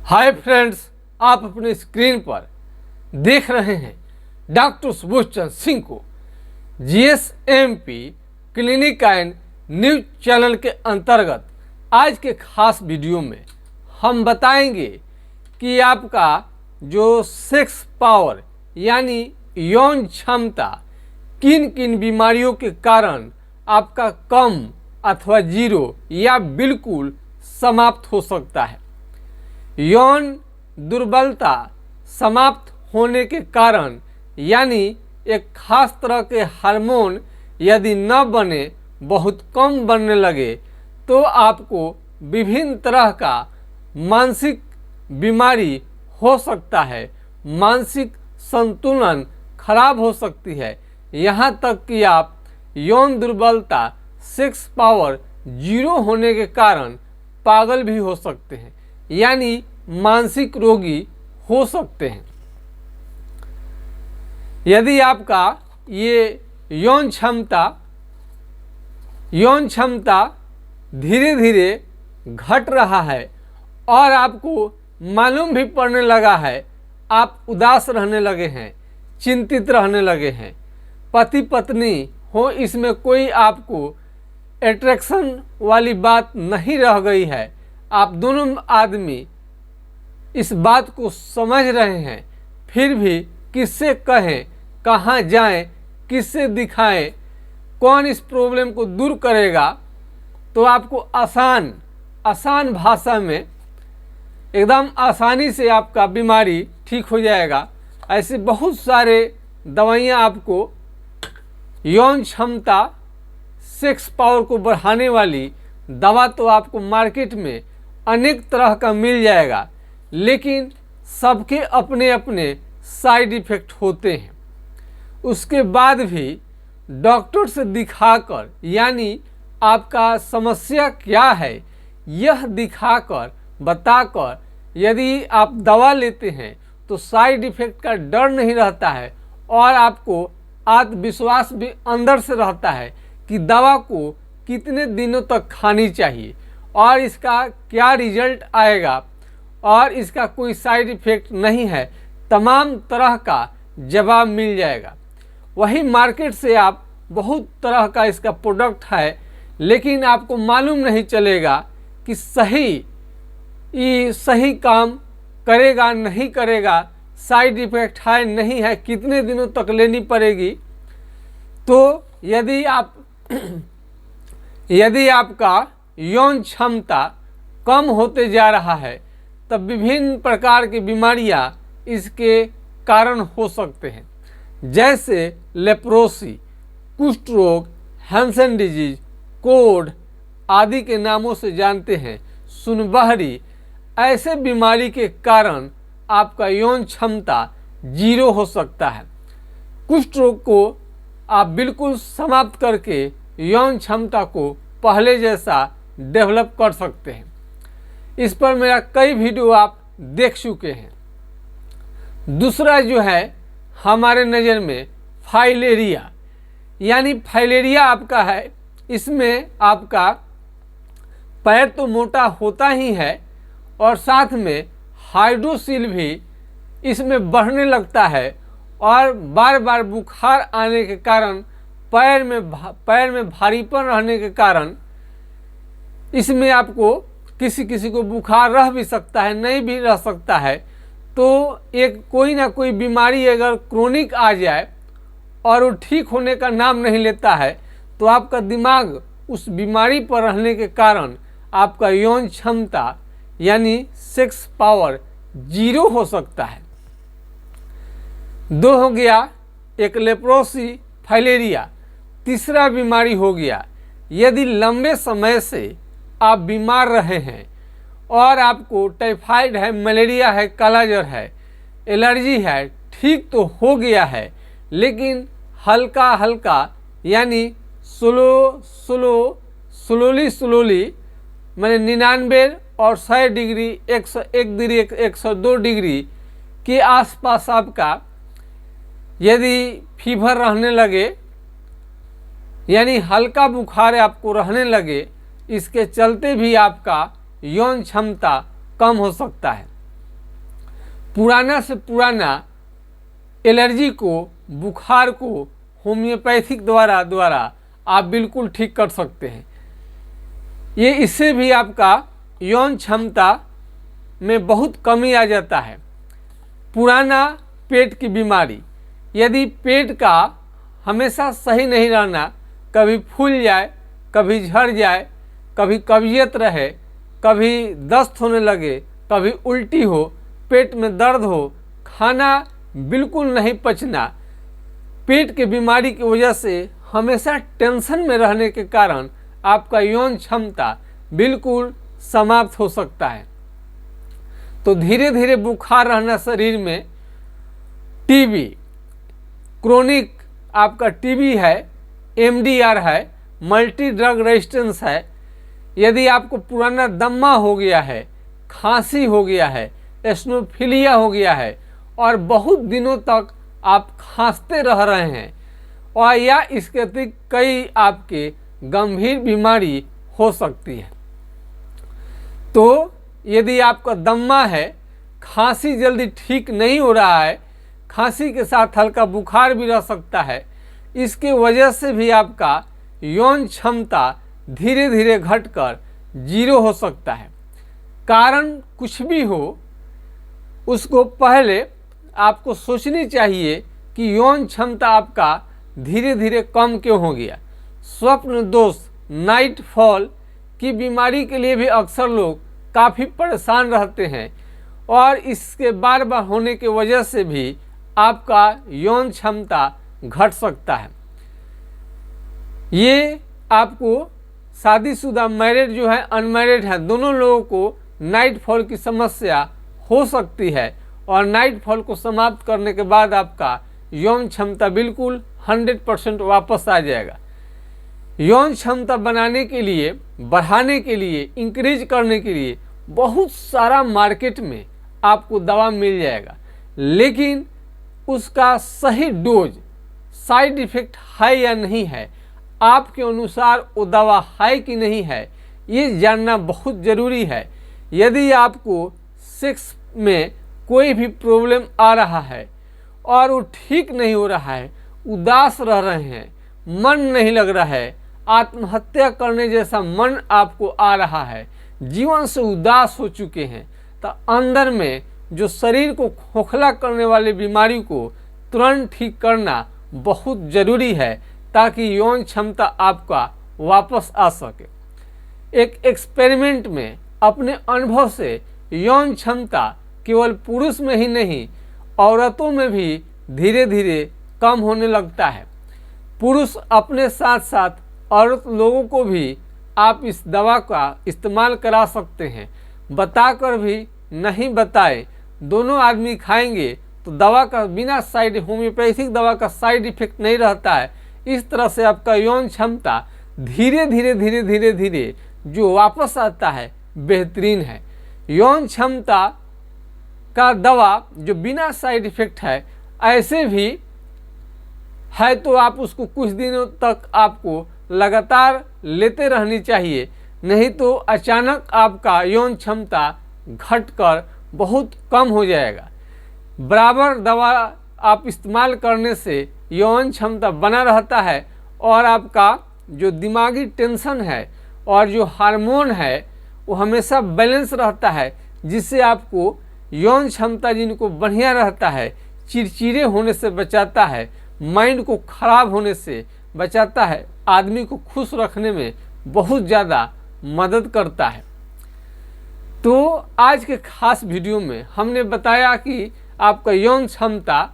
Hi friends, आप अपने screen पर देख रहे हैं डॉक्टर सुबोध चंद्र सिंह को जीएसएमपी क्लिनिक एंड न्यूज चैनल के अंतर्गत। आज के खास वीडियो में हम बताएंगे कि आपका जो सेक्स पावर यानी यौन क्षमता किन किन बीमारियों के कारण आपका कम अथवा जीरो या बिल्कुल समाप्त हो सकता है। यौन दुर्बलता समाप्त होने के कारण यानी एक खास तरह के हार्मोन यदि न बने, बहुत कम बनने लगे, तो आपको विभिन्न तरह का मानसिक बीमारी हो सकता है। मानसिक संतुलन खराब हो सकती है, यहाँ तक कि आप यौन दुर्बलता सेक्स पावर जीरो होने के कारण पागल भी हो सकते हैं, यानी मानसिक रोगी हो सकते हैं। यदि आपका ये यौन क्षमता धीरे धीरे घट रहा है और आपको मालूम भी पड़ने लगा है, आप उदास रहने लगे हैं, चिंतित रहने लगे हैं, पति पत्नी हो इसमें कोई आपको अट्रैक्शन वाली बात नहीं रह गई है, आप दोनों आदमी इस बात को समझ रहे हैं, फिर भी किससे कहें, कहाँ जाएं, किससे दिखाएं, कौन इस प्रॉब्लम को दूर करेगा, तो आपको आसान भाषा में एकदम आसानी से आपका बीमारी ठीक हो जाएगा। ऐसे बहुत सारे दवाइयाँ आपको यौन क्षमता सेक्स पावर को बढ़ाने वाली दवा तो आपको मार्केट में अनेक तरह का मिल जाएगा, लेकिन सबके अपने अपने साइड इफ़ेक्ट होते हैं। उसके बाद भी डॉक्टर से दिखाकर यानी आपका समस्या क्या है यह दिखाकर बताकर यदि आप दवा लेते हैं तो साइड इफ़ेक्ट का डर नहीं रहता है और आपको आत्मविश्वास भी अंदर से रहता है कि दवा को कितने दिनों तक खानी चाहिए और इसका क्या रिजल्ट आएगा और इसका कोई साइड इफ़ेक्ट नहीं है। तमाम तरह का जवाब मिल जाएगा। वही मार्केट से आप बहुत तरह का इसका प्रोडक्ट है, लेकिन आपको मालूम नहीं चलेगा कि सही काम करेगा नहीं करेगा, साइड इफ़ेक्ट है नहीं है, कितने दिनों तक लेनी पड़ेगी। तो यदि आपका यौन क्षमता कम होते जा रहा है तब विभिन्न प्रकार की बीमारियां इसके कारण हो सकते हैं, जैसे लेप्रोसी, कुष्ठ रोग, हैंसन डिजीज, कोढ़ आदि के नामों से जानते हैं, सुनबहरी। ऐसे बीमारी के कारण आपका यौन क्षमता जीरो हो सकता है। कुष्ठ रोग को आप बिल्कुल समाप्त करके यौन क्षमता को पहले जैसा डेवलप कर सकते हैं। इस पर मेरा कई वीडियो आप देख चुके हैं। दूसरा जो है हमारे नज़र में फाइलेरिया, यानी फाइलेरिया आपका है, इसमें आपका पैर तो मोटा होता ही है और साथ में हाइड्रोसिल भी इसमें बढ़ने लगता है और बार बार बुखार आने के कारण पैर में भारीपन रहने के कारण इसमें आपको किसी को बुखार रह भी सकता है, नहीं भी रह सकता है। तो एक कोई ना कोई बीमारी अगर क्रोनिक आ जाए और वो ठीक होने का नाम नहीं लेता है तो आपका दिमाग उस बीमारी पर रहने के कारण आपका यौन क्षमता यानी सेक्स पावर जीरो हो सकता है। दो हो गया एक लेप्रोसी, फाइलेरिया। तीसरा बीमारी हो गया यदि लंबे समय से आप बीमार रहे हैं और आपको टाइफाइड है, मलेरिया है, काला ज्वर है, एलर्जी है, ठीक तो हो गया है, लेकिन हल्का हल्का यानी स्लोली मैंने 99 और 100 डिग्री, 101 डिग्री, 102 डिग्री के आसपास आपका यदि फीवर रहने लगे यानी हल्का बुखार आपको रहने लगे, इसके चलते भी आपका यौन क्षमता कम हो सकता है। पुराना से पुराना एलर्जी को, बुखार को होम्योपैथिक द्वारा आप बिल्कुल ठीक कर सकते हैं। ये इससे भी आपका यौन क्षमता में बहुत कमी आ जाता है। पुराना पेट की बीमारी, यदि पेट का हमेशा सही नहीं रहना, कभी फूल जाए, कभी झड़ जाए, कभी कब्जियत रहे, कभी दस्त होने लगे, कभी उल्टी हो, पेट में दर्द हो, खाना बिल्कुल नहीं पचना, पेट की बीमारी की वजह से हमेशा टेंशन में रहने के कारण आपका यौन क्षमता बिल्कुल समाप्त हो सकता है। तो धीरे धीरे बुखार रहना शरीर में, टीबी, क्रोनिक आपका टीबी है, एमडीआर है, मल्टी ड्रग रेजिस्टेंस है, यदि आपको पुराना दम्मा हो गया है, खांसी हो गया है, एस्नोफिलिया हो गया है और बहुत दिनों तक आप खांसते रह रहे हैं, और या इसके अतिरिक्त कई आपके गंभीर बीमारी हो सकती है। तो यदि आपका दम्मा है, खांसी जल्दी ठीक नहीं हो रहा है, खांसी के साथ हल्का बुखार भी रह सकता है, इसके वजह से भी आपका यौन क्षमता धीरे धीरे घटकर 0 हो सकता है। कारण कुछ भी हो, उसको पहले आपको सोचनी चाहिए कि यौन क्षमता आपका धीरे धीरे कम क्यों हो गया। स्वप्न दोष, नाइट फॉल की बीमारी के लिए भी अक्सर लोग काफ़ी परेशान रहते हैं, और इसके बार बार होने की वजह से भी आपका यौन क्षमता घट सकता है। ये आपको शादीशुदा, मैरिड जो है, अनमैरिड है, दोनों लोगों को नाइट फॉल की समस्या हो सकती है, और नाइट फॉल को समाप्त करने के बाद आपका यौन क्षमता बिल्कुल 100% वापस आ जाएगा। यौन क्षमता बनाने के लिए, बढ़ाने के लिए, इंक्रीज करने के लिए बहुत सारा मार्केट में आपको दवा मिल जाएगा, लेकिन उसका सही डोज, साइड इफ़ेक्ट है या नहीं है, आपके अनुसार वो दवा है कि नहीं है, ये जानना बहुत ज़रूरी है। यदि आपको सेक्स में कोई भी प्रॉब्लम आ रहा है और वो ठीक नहीं हो रहा है, उदास रह रहे हैं, मन नहीं लग रहा है, आत्महत्या करने जैसा मन आपको आ रहा है, जीवन से उदास हो चुके हैं, तो अंदर में जो शरीर को खोखला करने वाली बीमारी को तुरंत ठीक करना बहुत ज़रूरी है, ताकि यौन क्षमता आपका वापस आ सके। एक एक्सपेरिमेंट में अपने अनुभव से यौन क्षमता केवल पुरुष में ही नहीं, औरतों में भी धीरे धीरे कम होने लगता है। पुरुष अपने साथ साथ औरत लोगों को भी आप इस दवा का इस्तेमाल करा सकते हैं, बताकर भी नहीं बताए, दोनों आदमी खाएंगे तो दवा का बिना साइड, होम्योपैथिक दवा का साइड इफेक्ट नहीं रहता है। इस तरह से आपका यौन क्षमता धीरे धीरे धीरे धीरे धीरे जो वापस आता है, बेहतरीन है। यौन क्षमता का दवा जो बिना साइड इफेक्ट है, ऐसे भी है तो आप उसको कुछ दिनों तक आपको लगातार लेते रहनी चाहिए, नहीं तो अचानक आपका यौन क्षमता घटकर बहुत कम हो जाएगा। बराबर दवा आप इस्तेमाल करने से यौन क्षमता बना रहता है, और आपका जो दिमागी टेंशन है और जो हार्मोन है वो हमेशा बैलेंस रहता है, जिससे आपको यौन क्षमता जिनको बढ़िया रहता है, चिड़चिड़े होने से बचाता है, माइंड को खराब होने से बचाता है, आदमी को खुश रखने में बहुत ज़्यादा मदद करता है। तो आज के खास वीडियो में हमने बताया कि आपका यौन क्षमता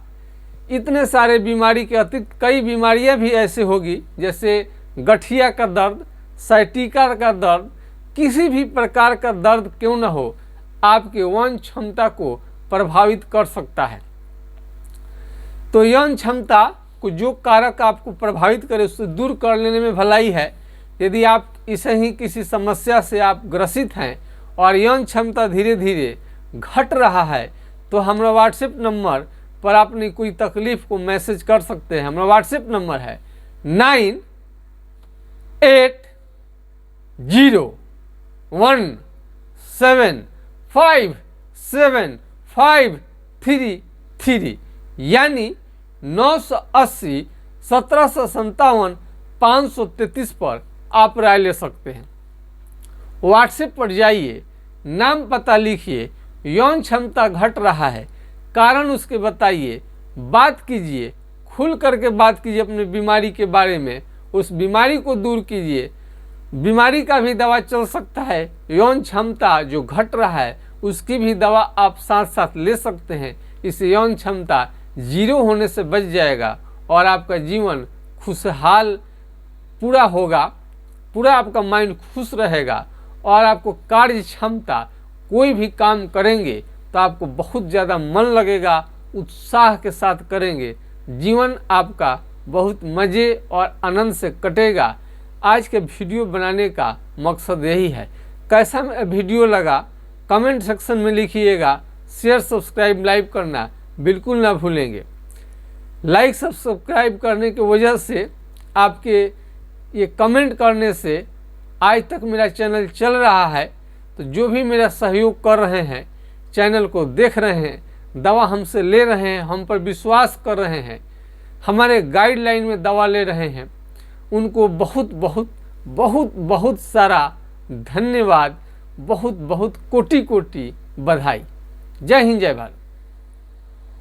इतने सारे बीमारी के अतिरिक्त कई बीमारियां भी ऐसे होगी, जैसे गठिया का दर्द, साइटिका का दर्द, किसी भी प्रकार का दर्द क्यों न हो, आपके यौन क्षमता को प्रभावित कर सकता है। तो यौन क्षमता को जो कारक आपको प्रभावित करे उससे दूर कर लेने में भलाई है। यदि आप इसे ही किसी समस्या से आप ग्रसित हैं और यौन क्षमता धीरे धीरे घट रहा है, तो हमारा व्हाट्सएप नंबर पर अपनी कोई तकलीफ को मैसेज कर सकते हैं। हमारा व्हाट्सएप नंबर है 9801757553। 833 यानी 980 1757 533 पर आप राय ले सकते हैं। व्हाट्सएप पर जाइए, नाम पता लिखिए, यौन क्षमता घट रहा है, कारण उसके बताइए, बात कीजिए, खुल करके बात कीजिए अपनी बीमारी के बारे में, उस बीमारी को दूर कीजिए। बीमारी का भी दवा चल सकता है, यौन क्षमता जो घट रहा है उसकी भी दवा आप साथ साथ ले सकते हैं। इससे यौन क्षमता 0 होने से बच जाएगा और आपका जीवन खुशहाल पूरा होगा, पूरा आपका माइंड खुश रहेगा और आपको कार्य क्षमता, कोई भी काम करेंगे तो आपको बहुत ज़्यादा मन लगेगा, उत्साह के साथ करेंगे, जीवन आपका बहुत मज़े और आनंद से कटेगा। आज के वीडियो बनाने का मकसद यही है। कैसा वीडियो लगा कमेंट सेक्शन में लिखिएगा। शेयर सब्सक्राइब लाइक करना बिल्कुल ना भूलेंगे। लाइक सब्सक्राइब करने की वजह से, आपके ये कमेंट करने से आज तक मेरा चैनल चल रहा है। तो जो भी मेरा सहयोग कर रहे हैं, चैनल को देख रहे हैं, दवा हमसे ले रहे हैं, हम पर विश्वास कर रहे हैं, हमारे गाइडलाइन में दवा ले रहे हैं, उनको बहुत बहुत बहुत बहुत सारा धन्यवाद, बहुत बहुत कोटि कोटि बधाई। जय हिंद, जय भारत।